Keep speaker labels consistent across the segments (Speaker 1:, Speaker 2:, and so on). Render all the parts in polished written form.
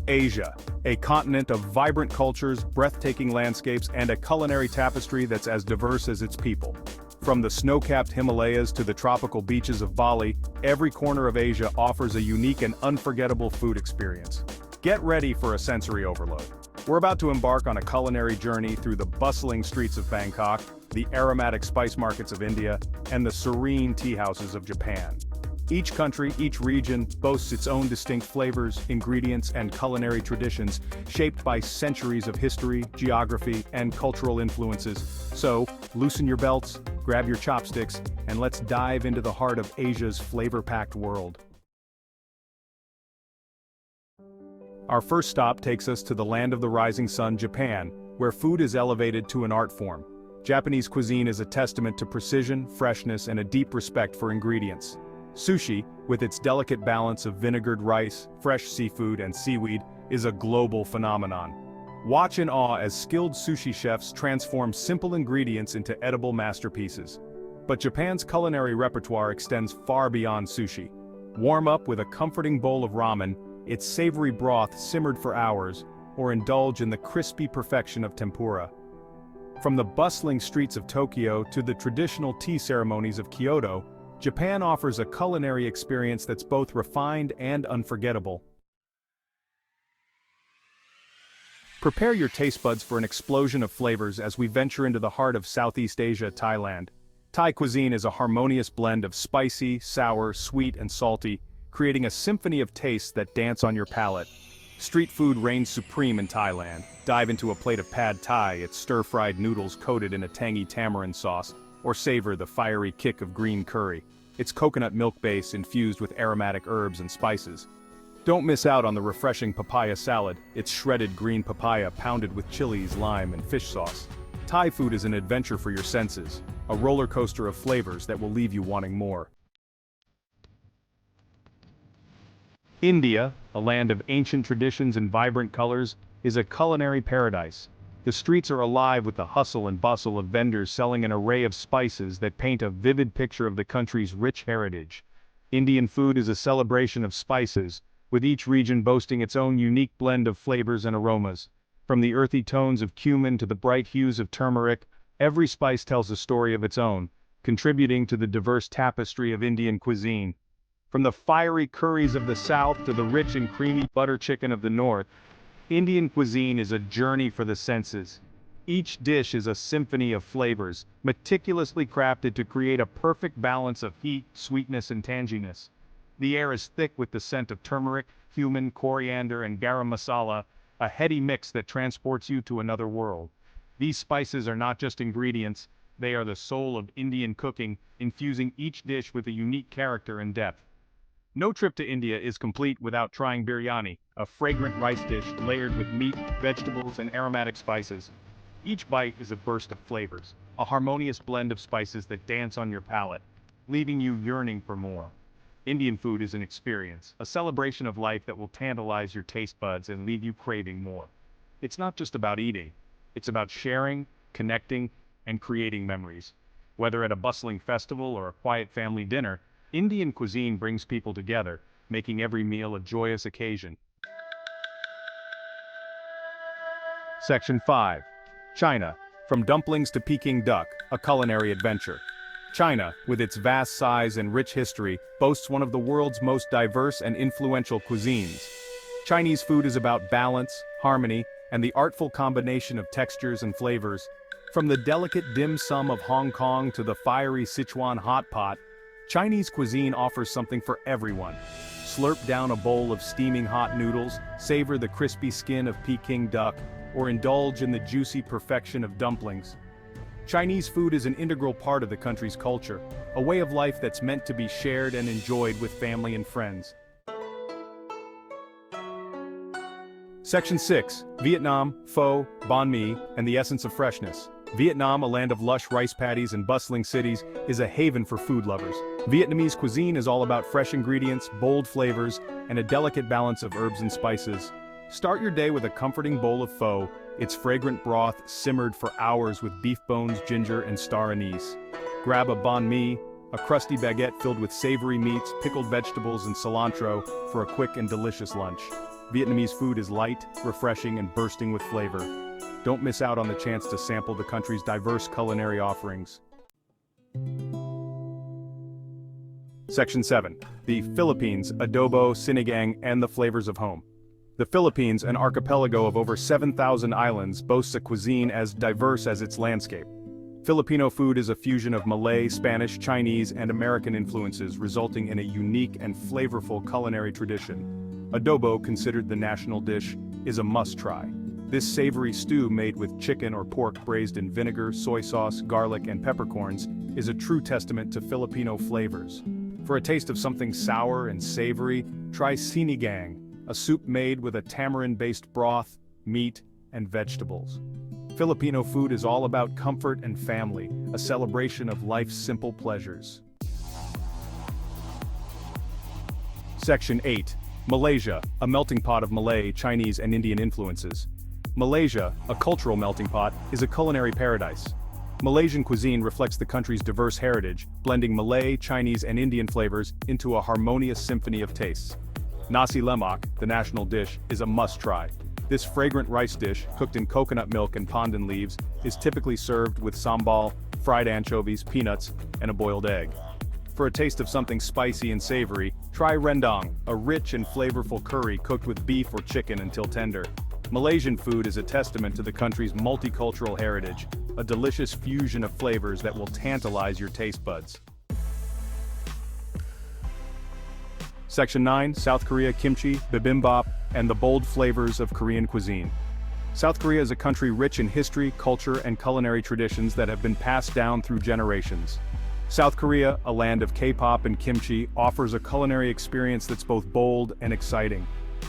Speaker 1: Asia, a continent of vibrant cultures, breathtaking landscapes, and a culinary tapestry that's as diverse as its people. From the snow-capped Himalayas to the tropical beaches of Bali, every corner of Asia offers a unique and unforgettable food experience. Get ready for a sensory overload. We're about to embark on a culinary journey through the bustling streets of Bangkok, the aromatic spice markets of India, and the serene tea houses of Japan. Each country, each region, boasts its own distinct flavors, ingredients, and culinary traditions, shaped by centuries of history, geography, and cultural influences. So, loosen your belts, grab your chopsticks, and let's dive into the heart of Asia's flavor-packed world. Our first stop takes us to the land of the rising sun, Japan, where food is elevated to an art form. Japanese cuisine is a testament to precision, freshness, and a deep respect for ingredients. Sushi, with its delicate balance of vinegared rice, fresh seafood, and seaweed, is a global phenomenon. Watch in awe as skilled sushi chefs transform simple ingredients into edible masterpieces. But Japan's culinary repertoire extends far beyond sushi. Warm up with a comforting bowl of ramen, its savory broth simmered for hours, or indulge in the crispy perfection of tempura. From the bustling streets of Tokyo to the traditional tea ceremonies of Kyoto, Japan offers a culinary experience that's both refined and unforgettable. Prepare your taste buds for an explosion of flavors as we venture into the heart of Southeast Asia, Thailand. Thai cuisine is a harmonious blend of spicy, sour, sweet, and salty, creating a symphony of tastes that dance on your palate. Street food reigns supreme in Thailand. Dive into a plate of pad thai, its stir-fried noodles coated in a tangy tamarind sauce, or savor the fiery kick of green curry, its coconut milk base infused with aromatic herbs and spices. Don't miss out on the refreshing papaya salad, its shredded green papaya pounded with chilies, lime, and fish sauce. Thai food is an adventure for your senses, a roller coaster of flavors that will leave you wanting more. India, a land of ancient traditions and vibrant colors, is a culinary paradise. The streets are alive with the hustle and bustle of vendors selling an array of spices that paint a vivid picture of the country's rich heritage. Indian food is a celebration of spices, with each region boasting its own unique blend of flavors and aromas. From the earthy tones of cumin to the bright hues of turmeric, every spice tells a story of its own, contributing to the diverse tapestry of Indian cuisine. From the fiery curries of the south to the rich and creamy butter chicken of the north, Indian cuisine is a journey for the senses. Each dish is a symphony of flavors, meticulously crafted to create a perfect balance of heat, sweetness, and tanginess. The air is thick with the scent of turmeric, cumin, coriander, and garam masala, a heady mix that transports you to another world. These spices are not just ingredients, they are the soul of Indian cooking, infusing each dish with a unique character and depth. No trip to India is complete without trying biryani, a fragrant rice dish layered with meat, vegetables, and aromatic spices. Each bite is a burst of flavors, a harmonious blend of spices that dance on your palate, leaving you yearning for more. Indian food is an experience, a celebration of life that will tantalize your taste buds and leave you craving more. It's not just about eating, it's about sharing, connecting, and creating memories. Whether at a bustling festival or a quiet family dinner, Indian cuisine brings people together, making every meal a joyous occasion. Section 5. China. From dumplings to Peking duck, a culinary adventure. China, with its vast size and rich history, boasts one of the world's most diverse and influential cuisines. Chinese food is about balance, harmony, and the artful combination of textures and flavors. From the delicate dim sum of Hong Kong to the fiery Sichuan hot pot, Chinese cuisine offers something for everyone. Slurp down a bowl of steaming hot noodles, savor the crispy skin of Peking duck, or indulge in the juicy perfection of dumplings. Chinese food is an integral part of the country's culture, a way of life that's meant to be shared and enjoyed with family and friends. Section 6. Vietnam, Pho, Banh Mi, and the essence of freshness. Vietnam, a land of lush rice paddies and bustling cities, is a haven for food lovers. Vietnamese cuisine is all about fresh ingredients, bold flavors, and a delicate balance of herbs and spices. Start your day with a comforting bowl of pho, its fragrant broth simmered for hours with beef bones, ginger, and star anise. Grab a banh mi, a crusty baguette filled with savory meats, pickled vegetables, and cilantro for a quick and delicious lunch. Vietnamese food is light, refreshing, and bursting with flavor. Don't miss out on the chance to sample the country's diverse culinary offerings. Section 7. The Philippines, adobo, sinigang, and the flavors of home. The Philippines, an archipelago of over 7,000 islands, boasts a cuisine as diverse as its landscape. Filipino food is a fusion of Malay, Spanish, Chinese, and American influences, resulting in a unique and flavorful culinary tradition. Adobo, considered the national dish, is a must-try. This savory stew made with chicken or pork braised in vinegar, soy sauce, garlic, and peppercorns is a true testament to Filipino flavors. For a taste of something sour and savory, try sinigang, a soup made with a tamarind-based broth, meat, and vegetables. Filipino food is all about comfort and family, a celebration of life's simple pleasures. Section 8. Malaysia, a melting pot of Malay, Chinese, and Indian influences. Malaysia, a cultural melting pot, is a culinary paradise. Malaysian cuisine reflects the country's diverse heritage, blending Malay, Chinese, and Indian flavors into a harmonious symphony of tastes. Nasi lemak, the national dish, is a must-try. This fragrant rice dish, cooked in coconut milk and pandan leaves, is typically served with sambal, fried anchovies, peanuts, and a boiled egg. For a taste of something spicy and savory, try rendang, a rich and flavorful curry cooked with beef or chicken until tender. Malaysian food is a testament to the country's multicultural heritage, a delicious fusion of flavors that will tantalize your taste buds. Section 9. South Korea, kimchi, bibimbap, and the bold flavors of Korean cuisine. South Korea is a country rich in history, culture, and culinary traditions that have been passed down through generations. South Korea, a land of K-pop and kimchi, offers a culinary experience that's both bold and exciting.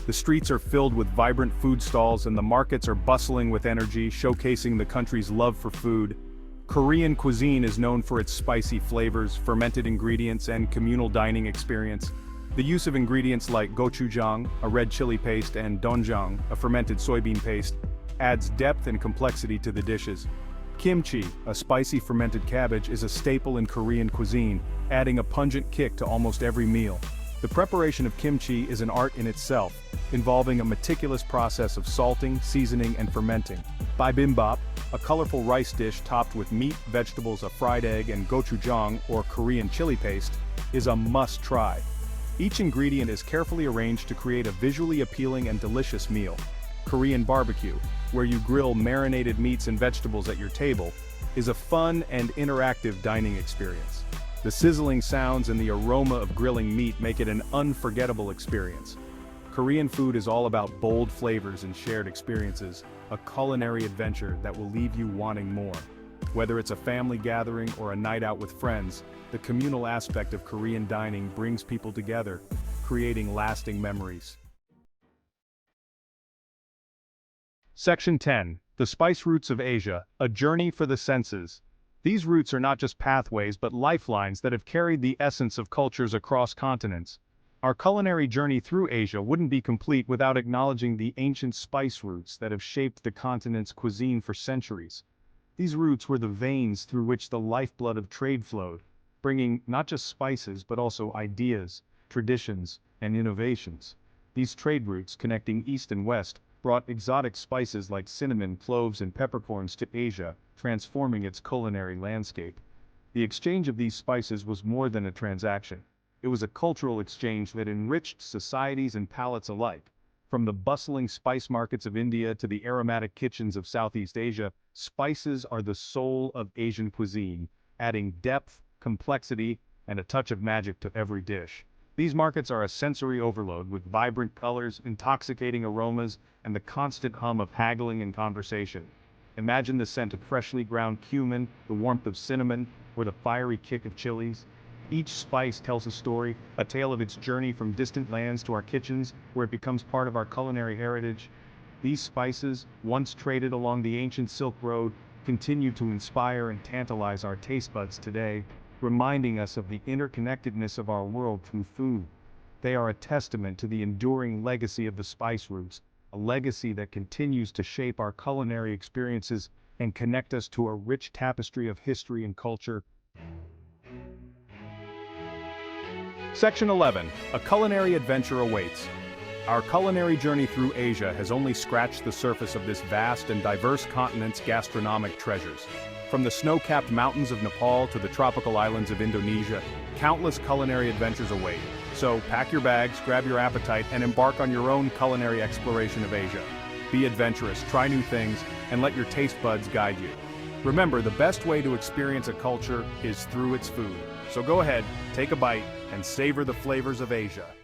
Speaker 1: The streets are filled with vibrant food stalls and the markets are bustling with energy, showcasing the country's love for food. Korean cuisine is known for its spicy flavors, fermented ingredients, and communal dining experience. The use of ingredients like gochujang, a red chili paste, and doenjang, a fermented soybean paste, adds depth and complexity to the dishes. Kimchi, a spicy fermented cabbage, is a staple in Korean cuisine, adding a pungent kick to almost every meal. The preparation of kimchi is an art in itself, involving a meticulous process of salting, seasoning, and fermenting. Bibimbap, a colorful rice dish topped with meat, vegetables, a fried egg, and gochujang, or Korean chili paste, is a must-try. Each ingredient is carefully arranged to create a visually appealing and delicious meal. Korean barbecue, where you grill marinated meats and vegetables at your table, is a fun and interactive dining experience. The sizzling sounds and the aroma of grilling meat make it an unforgettable experience. Korean food is all about bold flavors and shared experiences, a culinary adventure that will leave you wanting more. Whether it's a family gathering or a night out with friends, the communal aspect of Korean dining brings people together, creating lasting memories. Section 10. The Spice Routes of Asia, a journey for the senses. These routes are not just pathways but lifelines that have carried the essence of cultures across continents. Our culinary journey through Asia wouldn't be complete without acknowledging the ancient spice routes that have shaped the continent's cuisine for centuries. These routes were the veins through which the lifeblood of trade flowed, bringing not just spices but also ideas, traditions, and innovations. These trade routes, connecting East and West, brought exotic spices like cinnamon, cloves, and peppercorns to Asia, transforming its culinary landscape. The exchange of these spices was more than a transaction. It was a cultural exchange that enriched societies and palates alike. From the bustling spice markets of India to the aromatic kitchens of Southeast Asia, spices are the soul of Asian cuisine, adding depth, complexity, and a touch of magic to every dish. These markets are a sensory overload with vibrant colors, intoxicating aromas, and the constant hum of haggling and conversation. Imagine the scent of freshly ground cumin, the warmth of cinnamon, or the fiery kick of chilies. Each spice tells a story, a tale of its journey from distant lands to our kitchens, where it becomes part of our culinary heritage. These spices, once traded along the ancient Silk Road, continue to inspire and tantalize our taste buds today, reminding us of the interconnectedness of our world through food. They are a testament to the enduring legacy of the spice routes, a legacy that continues to shape our culinary experiences and connect us to a rich tapestry of history and culture. Section 11. A culinary adventure awaits. Our culinary journey through Asia has only scratched the surface of this vast and diverse continent's gastronomic treasures. From the snow-capped mountains of Nepal to the tropical islands of Indonesia, countless culinary adventures await. So, pack your bags, grab your appetite, and embark on your own culinary exploration of Asia. Be adventurous, try new things, and let your taste buds guide you. Remember, the best way to experience a culture is through its food. So go ahead, take a bite, and savor the flavors of Asia.